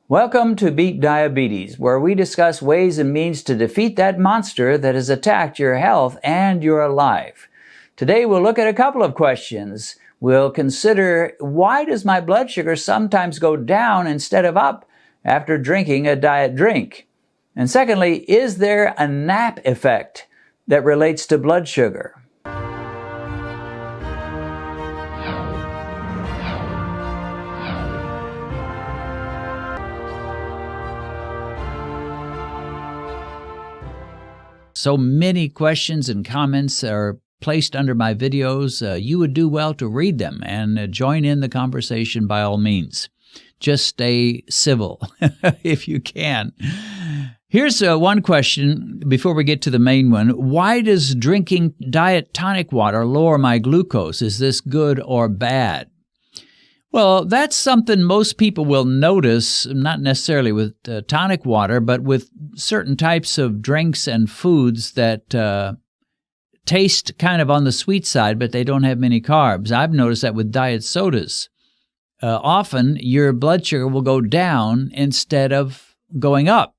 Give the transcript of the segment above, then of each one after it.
Welcome to Beat Diabetes, where we discuss ways and means to defeat that monster that has attacked your health and your life. Today we'll look at a couple of questions. We'll consider, why does my blood sugar sometimes go down instead of up after drinking a diet drink? And secondly, is there a nap effect that relates to blood sugar? So many questions and comments are placed under my videos. You would do well to read them and join in the conversation by all means. Just stay civil if you can. Here's one question before we get to the main one. Why does drinking diet tonic water lower my glucose? Is this good or bad? Well, that's something most people will notice, not necessarily with tonic water, but with certain types of drinks and foods that taste kind of on the sweet side, but they don't have many carbs. I've noticed that with diet sodas. Often, your blood sugar will go down instead of going up.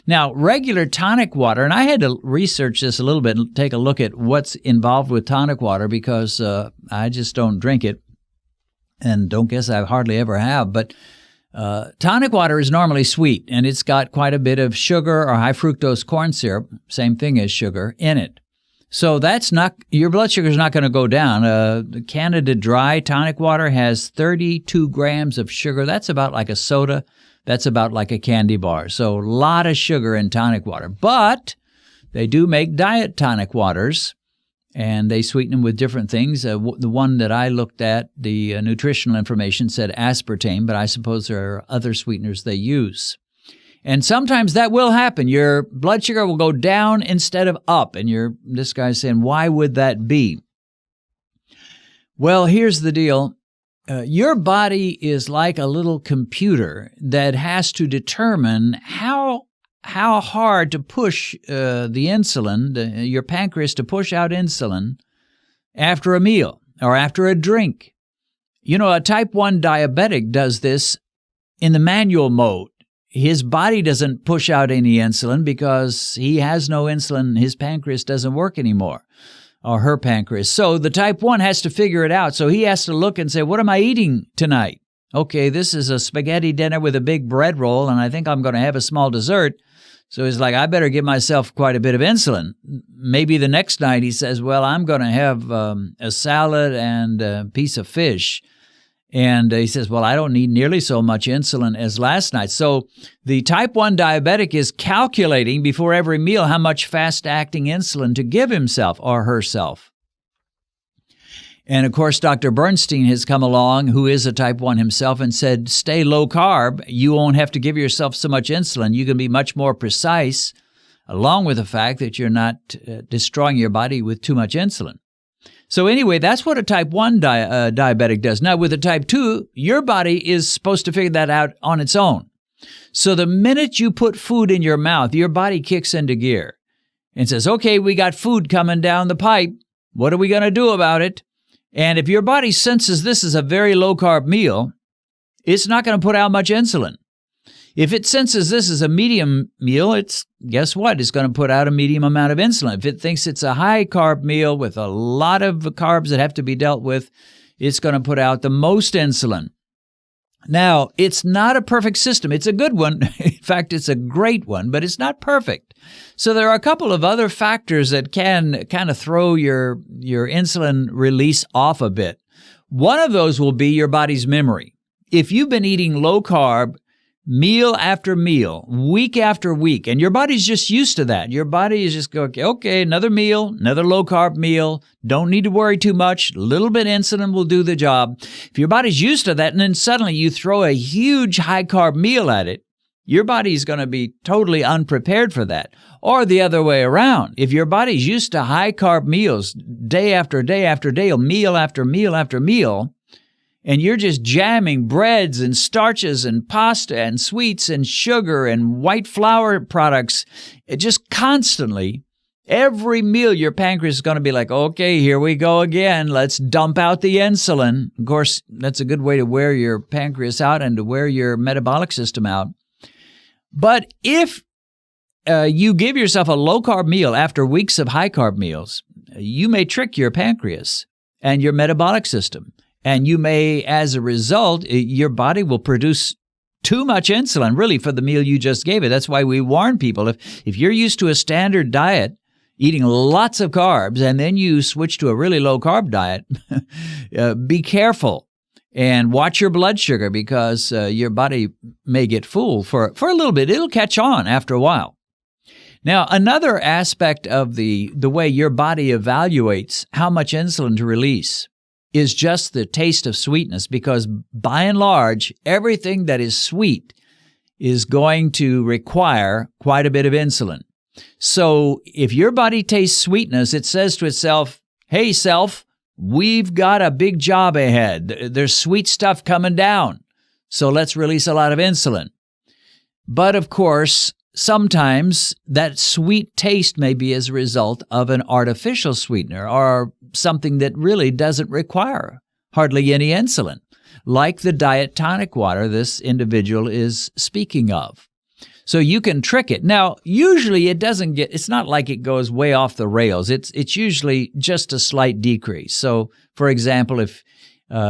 Now, regular tonic water, and I had to research this a little bit and take a look at what's involved with tonic water because I just don't drink it. And don't guess I hardly ever have, but tonic water is normally sweet, and it's got quite a bit of sugar or high fructose corn syrup, same thing as sugar, in it. So your blood sugar is not going to go down. The Canada Dry tonic water has 32 grams of sugar. That's about like a soda. That's about like a candy bar. So a lot of sugar in tonic water. But they do make diet tonic waters, and they sweeten them with different things. The one that I looked at, the nutritional information said aspartame, but I suppose there are other sweeteners they use. And sometimes that will happen. Your blood sugar will go down instead of up. And this guy's saying, why would that be? Well, here's the deal. Your body is like a little computer that has to determine how hard to push the insulin, your pancreas to push out insulin after a meal or after a drink. You know, a type 1 diabetic does this in the manual mode. His body doesn't push out any insulin because he has no insulin. His pancreas doesn't work anymore, or her pancreas. So the type 1 has to figure it out. So he has to look and say, what am I eating tonight? Okay, this is a spaghetti dinner with a big bread roll, and I think I'm going to have a small dessert. So he's like, I better give myself quite a bit of insulin. Maybe the next night he says, well, I'm going to have a salad and a piece of fish. And he says, well, I don't need nearly so much insulin as last night. So the type 1 diabetic is calculating before every meal how much fast-acting insulin to give himself or herself. And, of course, Dr. Bernstein has come along, who is a type 1 himself, and said, stay low carb. You won't have to give yourself so much insulin. You can be much more precise, along with the fact that you're not destroying your body with too much insulin. So anyway, that's what a type 1 diabetic does. Now, with a type 2, your body is supposed to figure that out on its own. So the minute you put food in your mouth, your body kicks into gear and says, okay, we got food coming down the pipe. What are we going to do about it? And if your body senses this is a very low-carb meal, it's not going to put out much insulin. If it senses this is a medium meal, guess what? It's going to put out a medium amount of insulin. If it thinks it's a high-carb meal with a lot of carbs that have to be dealt with, it's going to put out the most insulin. Now, it's not a perfect system. It's a good one. In fact, it's a great one, but it's not perfect. So there are a couple of other factors that can kind of throw your insulin release off a bit. One of those will be your body's memory. If you've been eating low-carb meal after meal, week after week, and your body's just used to that. Your body is just going, okay, another meal, another low-carb meal, don't need to worry too much, a little bit of insulin will do the job. If your body's used to that, and then suddenly you throw a huge high-carb meal at it, your body's going to be totally unprepared for that. Or the other way around. If your body's used to high-carb meals day after day after day, meal after meal after meal, and you're just jamming breads and starches and pasta and sweets and sugar and white flour products, just constantly, every meal your pancreas is going to be like, okay, here we go again. Let's dump out the insulin. Of course, that's a good way to wear your pancreas out and to wear your metabolic system out. But if you give yourself a low-carb meal after weeks of high-carb meals, you may trick your pancreas and your metabolic system. And you may, as a result, your body will produce too much insulin, really, for the meal you just gave it. That's why we warn people, if you're used to a standard diet, eating lots of carbs, and then you switch to a really low-carb diet, be careful and watch your blood sugar, because your body may get fooled for a little bit. It'll catch on after a while. Now, another aspect of the way your body evaluates how much insulin to release is just the taste of sweetness, because by and large, everything that is sweet is going to require quite a bit of insulin. So if your body tastes sweetness, it says to itself, hey, self, we've got a big job ahead. There's sweet stuff coming down, so let's release a lot of insulin. But of course, sometimes that sweet taste may be as a result of an artificial sweetener or something that really doesn't require hardly any insulin, like the diet tonic water this individual is speaking of. So you can trick it. Now, usually it's not like it goes way off the rails. It's usually just a slight decrease. So, for example, if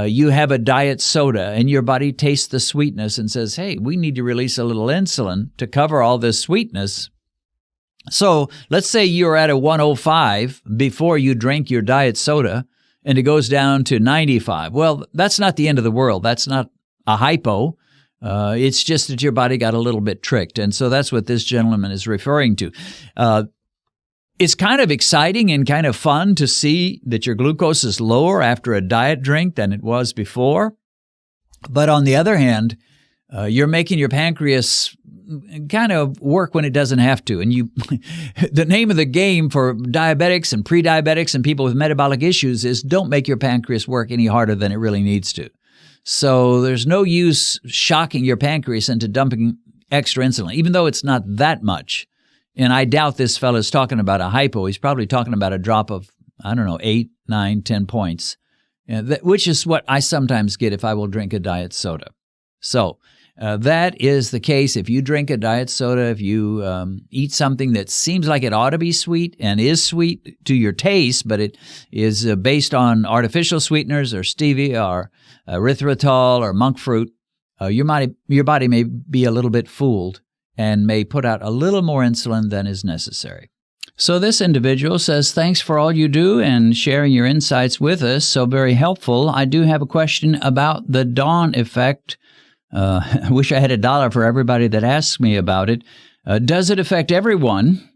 you have a diet soda and your body tastes the sweetness and says, hey, we need to release a little insulin to cover all this sweetness. So let's say you're at a 105 before you drink your diet soda and it goes down to 95. Well, that's not the end of the world. That's not a hypo. It's just that your body got a little bit tricked. And so that's what this gentleman is referring to. It's kind of exciting and kind of fun to see that your glucose is lower after a diet drink than it was before. But on the other hand, you're making your pancreas kind of work when it doesn't have to. And the name of the game for diabetics and pre-diabetics and people with metabolic issues is don't make your pancreas work any harder than it really needs to. So there's no use shocking your pancreas into dumping extra insulin, even though it's not that much. And I doubt this fellow's talking about a hypo. He's probably talking about a drop of, 8, 9, 10 points, which is what I sometimes get if I will drink a diet soda. So that is the case. If you drink a diet soda, if you eat something that seems like it ought to be sweet and is sweet to your taste, but it is based on artificial sweeteners or stevia or erythritol or monk fruit, your body may be a little bit fooled and may put out a little more insulin than is necessary. So this individual says, thanks for all you do and sharing your insights with us. So very helpful. I do have a question about the dawn effect. I wish I had $1 for everybody that asks me about it. Does it affect everyone?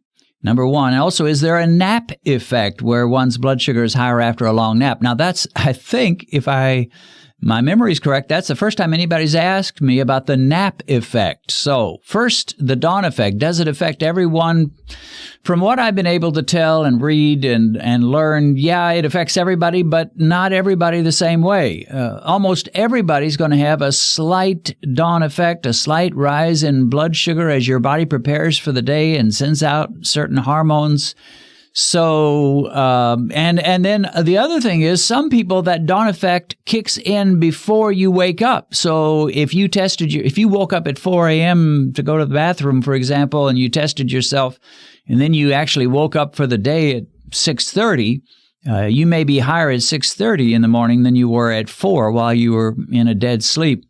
Number one. Also, is there a nap effect where one's blood sugar is higher after a long nap? Now that's, I think, if my memory is correct, that's the first time anybody's asked me about the nap effect. So first, the dawn effect. Does it affect everyone? From what I've been able to tell and read and learn, yeah, it affects everybody, but not everybody the same way. Almost everybody's going to have a slight dawn effect, a slight rise in blood sugar as your body prepares for the day and sends out certain hormones. So, and then the other thing is some people that dawn effect kicks in before you wake up. So if you woke up at 4 a.m. to go to the bathroom, for example, and you tested yourself, and then you actually woke up for the day at 6:30, you may be higher at 6:30 in the morning than you were at 4 while you were in a dead sleep.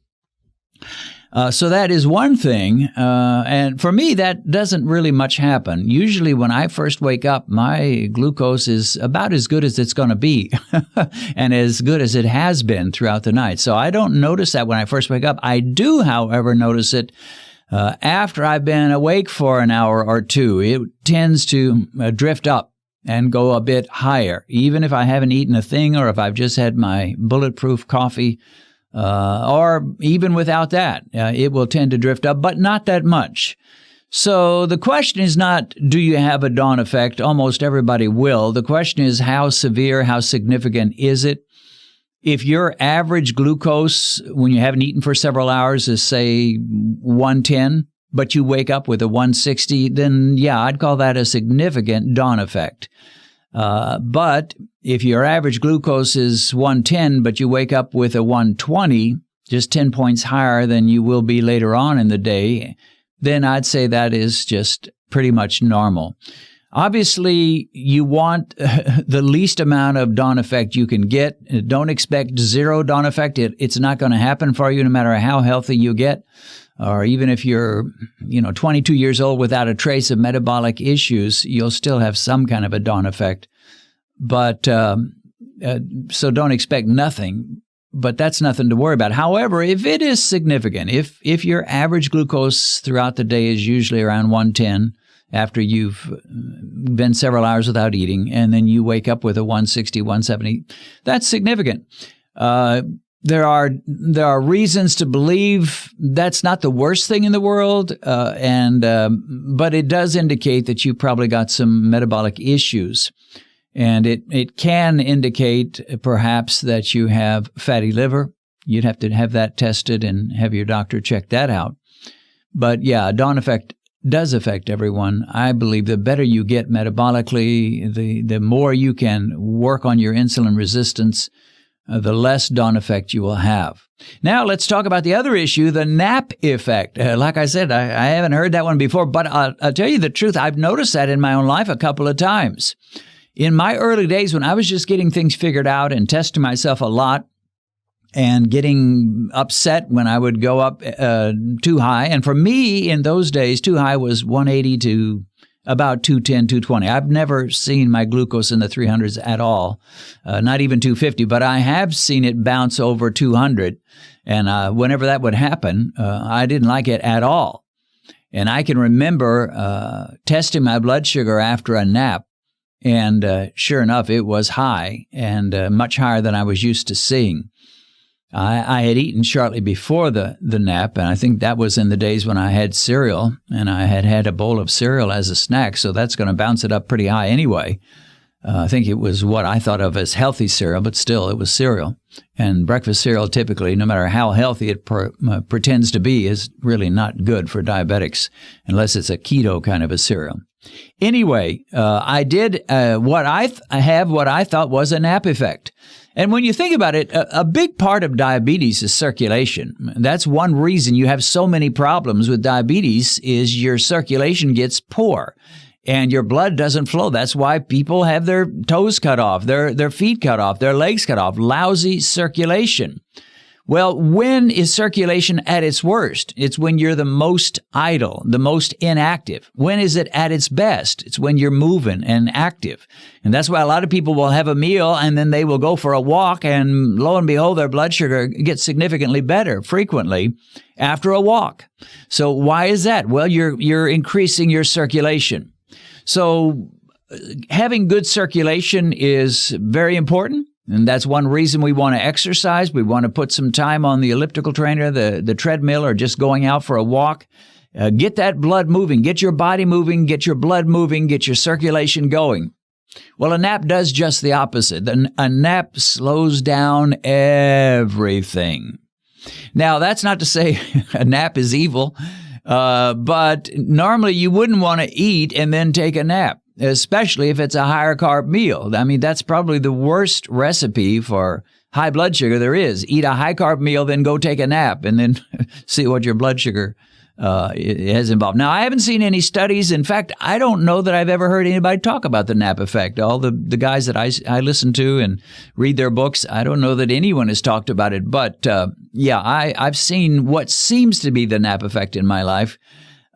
So that is one thing. And for me, that doesn't really much happen. Usually when I first wake up, my glucose is about as good as it's going to be and as good as it has been throughout the night. So I don't notice that when I first wake up. I do, however, notice it after I've been awake for an hour or two. It tends to drift up and go a bit higher, even if I haven't eaten a thing or if I've just had my bulletproof coffee. Or even without that, it will tend to drift up, but not that much. So the question is not, do you have a dawn effect? Almost everybody will. The question is, how severe, how significant is it? If your average glucose, when you haven't eaten for several hours, is, say, 110, but you wake up with a 160, then, yeah, I'd call that a significant dawn effect. But if your average glucose is 110, but you wake up with a 120, just 10 points higher than you will be later on in the day, then I'd say that is just pretty much normal. Obviously, you want the least amount of dawn effect you can get. Don't expect zero dawn effect. It's not going to happen for you no matter how healthy you get. Or even if you're, 22 years old without a trace of metabolic issues, you'll still have some kind of a dawn effect. But so don't expect nothing. But that's nothing to worry about. However, if it is significant, if your average glucose throughout the day is usually around 110 after you've been several hours without eating, and then you wake up with a 160, 170, that's significant. There are reasons to believe that's not the worst thing in the world, but it does indicate that you probably got some metabolic issues. And it can indicate perhaps that you have fatty liver. You'd have to have that tested and have your doctor check that out. But yeah, dawn effect does affect everyone. I believe the better you get metabolically, the more you can work on your insulin resistance, the less dawn effect you will have. Now let's talk about the other issue, the nap effect. Like I said, I haven't heard that one before, but I'll tell you the truth. I've noticed that in my own life a couple of times. In my early days when I was just getting things figured out and testing myself a lot and getting upset when I would go up too high. And for me in those days, too high was 180 to about 210, 220. I've never seen my glucose in the 300s at all, not even 250, but I have seen it bounce over 200. And whenever that would happen, I didn't like it at all. And I can remember testing my blood sugar after a nap. And sure enough, it was high and much higher than I was used to seeing. I had eaten shortly before the nap, and I think that was in the days when I had cereal, and I had a bowl of cereal as a snack, so that's going to bounce it up pretty high anyway. I think it was what I thought of as healthy cereal, but still, it was cereal. And breakfast cereal typically, no matter how healthy it pretends to be, is really not good for diabetics unless it's a keto kind of a cereal. Anyway, I did what I thought was a nap effect. And when you think about it, a big part of diabetes is circulation. That's one reason you have so many problems with diabetes is your circulation gets poor and your blood doesn't flow. That's why people have their toes cut off, their feet cut off, their legs cut off, lousy circulation. Well, when is circulation at its worst? It's when you're the most idle, the most inactive. When is it at its best? It's when you're moving and active. And that's why a lot of people will have a meal and then they will go for a walk, and lo and behold, their blood sugar gets significantly better frequently after a walk. So why is that? Well, you're increasing your circulation. So having good circulation is very important. And that's one reason we want to exercise. We want to put some time on the elliptical trainer, the treadmill, or just going out for a walk. Get that blood moving, get your body moving, get your blood moving, get your circulation going. Well, a nap does just the opposite. A nap slows down everything. Now, that's not to say a nap is evil, but normally you wouldn't want to eat and then take a nap, especially if it's a higher carb meal. I mean, that's probably the worst recipe for high blood sugar there is. Eat a high carb meal, then go take a nap, and then see what your blood sugar has involved. Now, I haven't seen any studies. In fact, I don't know that I've ever heard anybody talk about the nap effect. All the guys that I listen to and read their books, I don't know that anyone has talked about it. But yeah, I've seen what seems to be the nap effect in my life.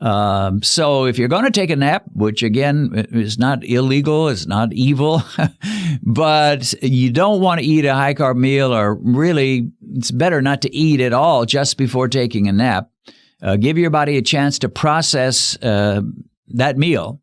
So if you're going to take a nap, which again is not illegal, it's not evil, but you don't want to eat a high carb meal, or really it's better not to eat at all just before taking a nap. Give your body a chance to process that meal,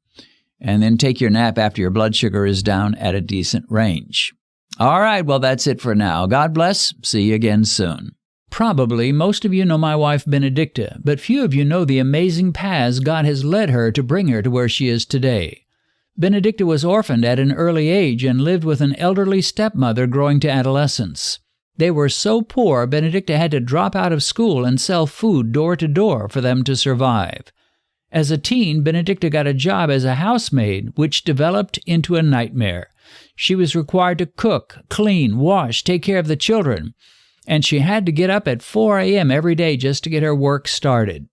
and then take your nap after your blood sugar is down at a decent range. All right, well, that's it for now. God bless. See you again soon. Probably most of you know my wife Benedicta, but few of you know the amazing paths God has led her to bring her to where she is today. Benedicta was orphaned at an early age and lived with an elderly stepmother growing to adolescence. They were so poor, Benedicta had to drop out of school and sell food door to door for them to survive. As a teen, Benedicta got a job as a housemaid, which developed into a nightmare. She was required to cook, clean, wash, take care of the children, and she had to get up at 4 a.m. every day just to get her work started.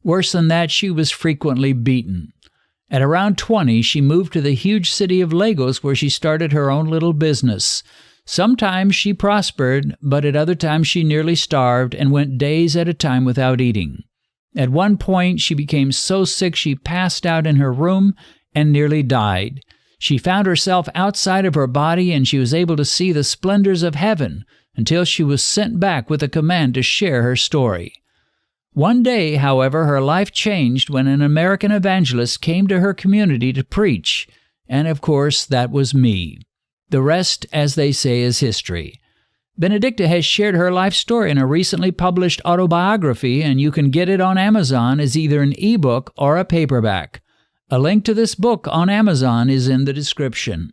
Worse than that, she was frequently beaten. At around 20, she moved to the huge city of Lagos, where she started her own little business. Sometimes she prospered, but at other times she nearly starved and went days at a time without eating. At one point, she became so sick she passed out in her room and nearly died. She found herself outside of her body, and she was able to see the splendors of heaven until she was sent back with a command to share her story. One day, however, her life changed when an American evangelist came to her community to preach, and of course, that was me. The rest, as they say, is history. Benedicta has shared her life story in a recently published autobiography, and you can get it on Amazon as either an ebook or a paperback. A link to this book on Amazon is in the description.